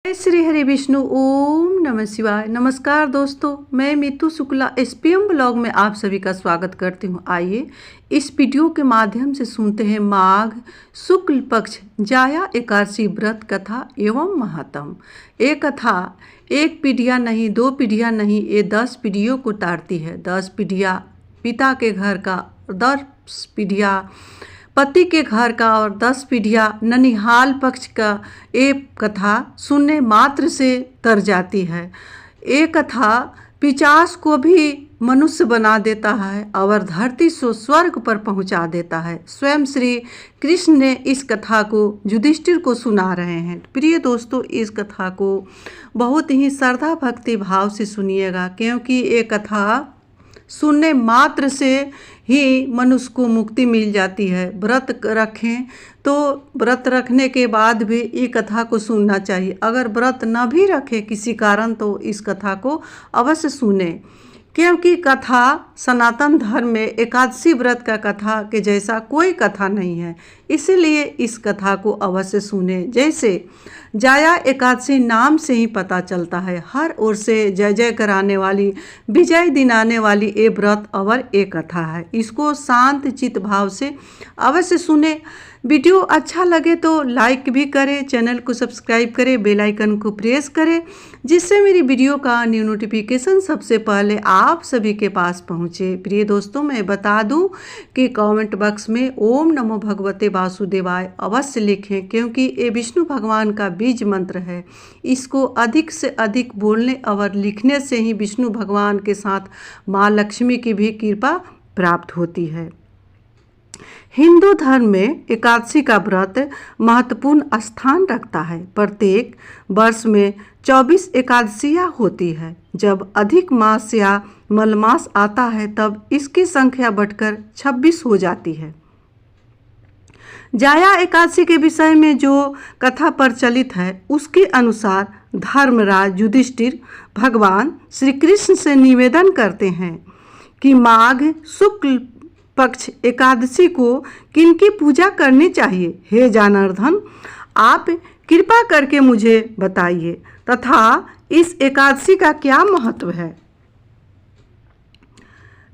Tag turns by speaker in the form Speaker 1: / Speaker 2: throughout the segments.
Speaker 1: जय श्री हरि विष्णु। ओम नमः शिवाय। नमस्कार दोस्तों, मैं मीतू शुक्ला एसपीएम ब्लॉग में आप सभी का स्वागत करती हूँ। आइए इस वीडियो के माध्यम से सुनते हैं माघ शुक्ल पक्ष जाया एकादशी व्रत कथा एवं महात्म। ये कथा एक पीढ़ियाँ नहीं, दो पीढ़ियाँ नहीं, ये 10 पीढ़ियों को तारती है। 10 पीढ़ियाँ पिता के घर का, 10 पीढ़ियाँ पति के घर का और 10 पीढ़ियाँ ननिहाल पक्ष का। ये कथा सुनने मात्र से तर जाती है। ये कथा पिशाच को भी मनुष्य बना देता है और धरती से स्वर्ग पर पहुंचा देता है। स्वयं श्री कृष्ण ने इस कथा को युधिष्ठिर को सुना रहे हैं। प्रिय दोस्तों, इस कथा को बहुत ही श्रद्धा भक्ति भाव से सुनिएगा, क्योंकि ये कथा सुनने मात्र से ही मनुष्य को मुक्ति मिल जाती है। व्रत रखें तो व्रत रखने के बाद भी ये कथा को सुनना चाहिए। अगर व्रत न भी रखे किसी कारण तो इस कथा को अवश्य सुने, क्योंकि कथा सनातन धर्म में एकादशी व्रत का कथा के जैसा कोई कथा नहीं है। इसीलिए इस कथा को अवश्य सुने। जैसे जाया एकादशी नाम से ही पता चलता है, हर ओर से जय जय कराने वाली, विजय दिलाने वाली ये व्रत और ये कथा है। इसको शांत चित्त भाव से अवश्य सुने। वीडियो अच्छा लगे तो लाइक भी करें, चैनल को सब्सक्राइब करें, बेल आइकन को प्रेस करें, जिससे मेरी वीडियो का न्यू नोटिफिकेशन सबसे पहले आप सभी के पास पहुंचे। प्रिय दोस्तों, मैं बता दूं कि कमेंट बॉक्स में ओम नमो भगवते वासुदेवाय अवश्य लिखें, क्योंकि ये विष्णु भगवान का बीज मंत्र है। इसको अधिक से अधिक बोलने और लिखने से ही विष्णु भगवान के साथ माँ लक्ष्मी की भी कृपा प्राप्त होती है। हिंदू धर्म में एकादशी का व्रत महत्वपूर्ण स्थान रखता है। प्रत्येक वर्ष में 24 एकादशियाँ होती है। जब अधिक मास या मलमास आता है तब इसकी संख्या बढ़कर 26 हो जाती है। जाया एकादशी के विषय में जो कथा प्रचलित है उसके अनुसार धर्मराज युधिष्ठिर भगवान श्री कृष्ण से निवेदन करते हैं कि माघ शुक्ल पक्ष एकादशी को किनकी पूजा करनी चाहिए। हे जनार्दन, आप कृपा करके मुझे बताइए तथा इस एकादशी का क्या महत्व है।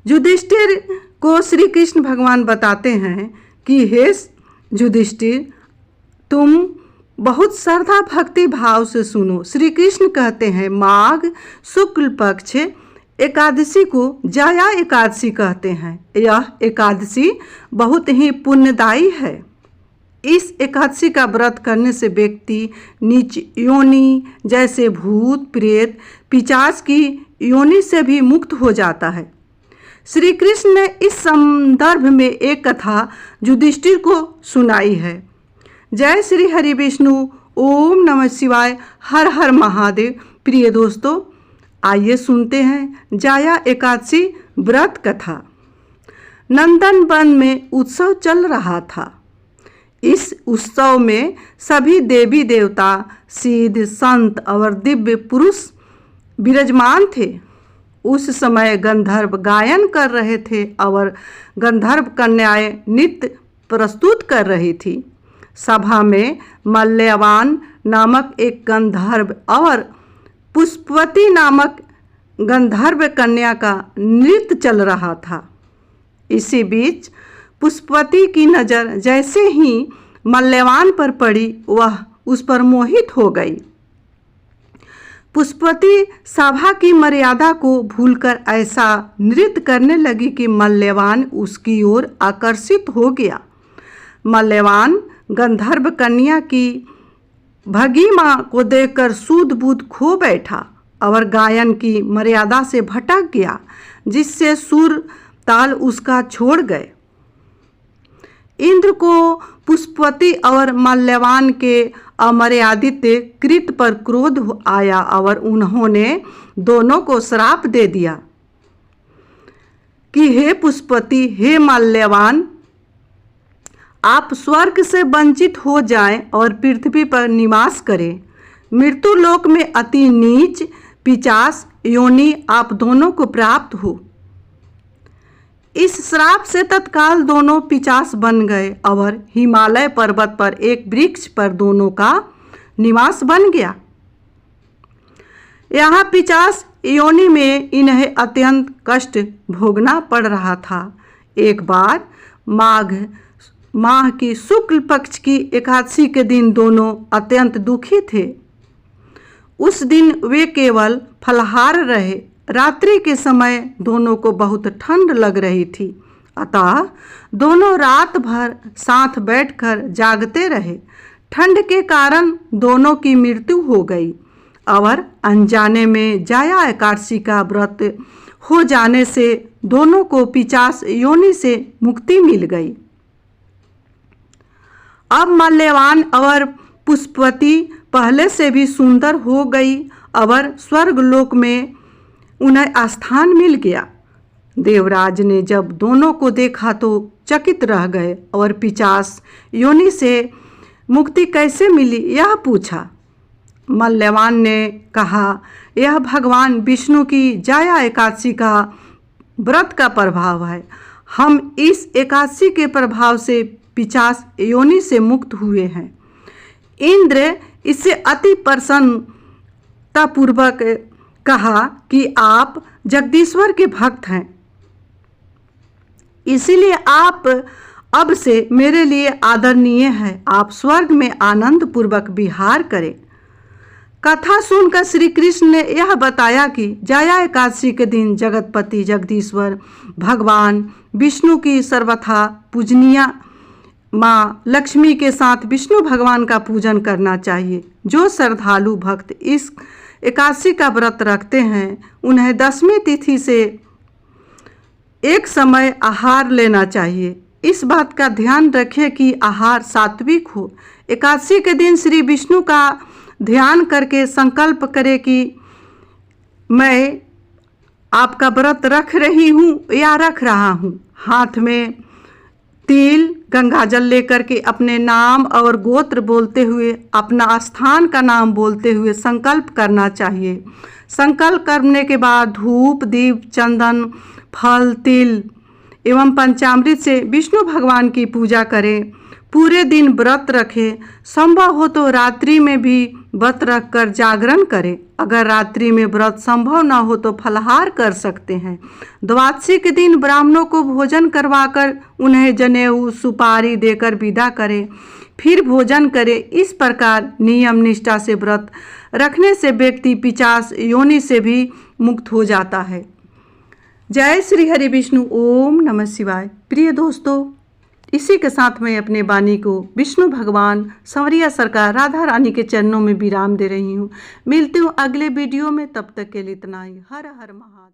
Speaker 1: युधिष्ठिर को श्री कृष्ण भगवान बताते हैं कि हे युधिष्ठिर, तुम बहुत श्रद्धा भक्ति भाव से सुनो। श्री कृष्ण कहते हैं माघ शुक्ल पक्ष एकादशी को जाया एकादशी कहते हैं। यह एकादशी बहुत ही पुण्यदायी है। इस एकादशी का व्रत करने से व्यक्ति नीच योनि जैसे भूत प्रेत पिशाच की योनि से भी मुक्त हो जाता है। श्री कृष्ण ने इस संदर्भ में एक कथा युधिष्ठिर को सुनाई है। जय श्री हरि विष्णु। ओम नमः शिवाय। हर हर महादेव। प्रिय दोस्तों, आइए सुनते हैं जाया एकादशी व्रत कथा। नंदन वन में उत्सव चल रहा था। इस उत्सव में सभी देवी देवता, सिद्ध, संत और दिव्य पुरुष विराजमान थे। उस समय गंधर्व गायन कर रहे थे और गंधर्व कन्याएं नृत्य प्रस्तुत कर रही थी। सभा में मल्यवान नामक एक गंधर्व और पुष्पवती नामक गंधर्व कन्या का नृत्य चल रहा था। इसी बीच पुष्पवती की नज़र जैसे ही मल्यवान पर पड़ी, वह उस पर मोहित हो गई। पुष्पवती सभा की मर्यादा को भूलकर ऐसा नृत्य करने लगी कि मल्यवान उसकी ओर आकर्षित हो गया। मल्यवान गंधर्व कन्या की भंगिमा को देखकर सूध बूध खो बैठा और गायन की मर्यादा से भटक गया, जिससे सुर ताल उसका छोड़ गए। इंद्र को पुष्पवती और मल्यवान के अमर्यादित कृत्य पर क्रोध आया और उन्होंने दोनों को श्राप दे दिया कि हे पुष्पवती, हे मल्यवान, आप स्वर्ग से वंचित हो जाएं और पृथ्वी पर निवास करें। मृत्यु लोक में अति नीच पिशाच योनि आप दोनों को प्राप्त हो। इस श्राप से तत्काल दोनों पिशाच बन गए और हिमालय पर्वत पर एक वृक्ष पर दोनों का निवास बन गया। यहाँ पिशाच योनि में इन्हें अत्यंत कष्ट भोगना पड़ रहा था। एक बार माह की शुक्ल पक्ष की एकादशी के दिन दोनों अत्यंत दुखी थे। उस दिन वे केवल फलाहार रहे। रात्रि के समय दोनों को बहुत ठंड लग रही थी, अतः दोनों रात भर साथ बैठकर जागते रहे। ठंड के कारण दोनों की मृत्यु हो गई और अनजाने में जया एकादशी का व्रत हो जाने से दोनों को पिशाच योनि से मुक्ति मिल गई। अब मल्यवान और पुष्पवती पहले से भी सुंदर हो गई और स्वर्गलोक में उन्हें स्थान मिल गया। देवराज ने जब दोनों को देखा तो चकित रह गए और पिशाच योनि से मुक्ति कैसे मिली यह पूछा। मल्यवान ने कहा, यह भगवान विष्णु की जया एकादशी का व्रत का प्रभाव है। हम इस एकादशी के प्रभाव से पिशाच योनि से मुक्त हुए हैं। इंद्र इससे अति प्रसन्नतापूर्वक कहा कि आप जगदीश्वर के भक्त हैं, इसीलिए आप अब से मेरे लिए आदरणीय हैं। आप स्वर्ग में आनंद पूर्वक विहार करें। कथा सुनकर श्री कृष्ण ने यह बताया कि जया एकादशी के दिन जगतपति जगदीश्वर भगवान विष्णु की सर्वथा पूजनीय माँ लक्ष्मी के साथ विष्णु भगवान का पूजन करना चाहिए। जो श्रद्धालु भक्त इस एकादशी का व्रत रखते हैं उन्हें 10वीं तिथि से एक समय आहार लेना चाहिए। इस बात का ध्यान रखें कि आहार सात्विक हो। एकादशी के दिन श्री विष्णु का ध्यान करके संकल्प करें कि मैं आपका व्रत रख रही हूँ या रख रहा हूँ। हाथ में तिल गंगाजल लेकर के अपने नाम और गोत्र बोलते हुए, अपना स्थान का नाम बोलते हुए संकल्प करना चाहिए। संकल्प करने के बाद धूप दीप चंदन फल तिल एवं पंचामृत से विष्णु भगवान की पूजा करें। पूरे दिन व्रत रखें। संभव हो तो रात्रि में भी व्रत रखकर जागरण करें। अगर रात्रि में व्रत संभव न हो तो फलाहार कर सकते हैं। द्वादशी के दिन ब्राह्मणों को भोजन करवाकर उन्हें जनेऊ सुपारी देकर विदा करें, फिर भोजन करें। इस प्रकार नियम निष्ठा से व्रत रखने से व्यक्ति पिशाच योनि से भी मुक्त हो जाता है। जय श्री हरि विष्णु। ओम नमः शिवाय। प्रिय दोस्तों, इसी के साथ मैं अपने वाणी को विष्णु भगवान संवरिया सरकार राधा रानी के चरणों में विराम दे रही हूँ। मिलती हूँ अगले वीडियो में, तब तक के लिए इतना ही। हर हर महादेव।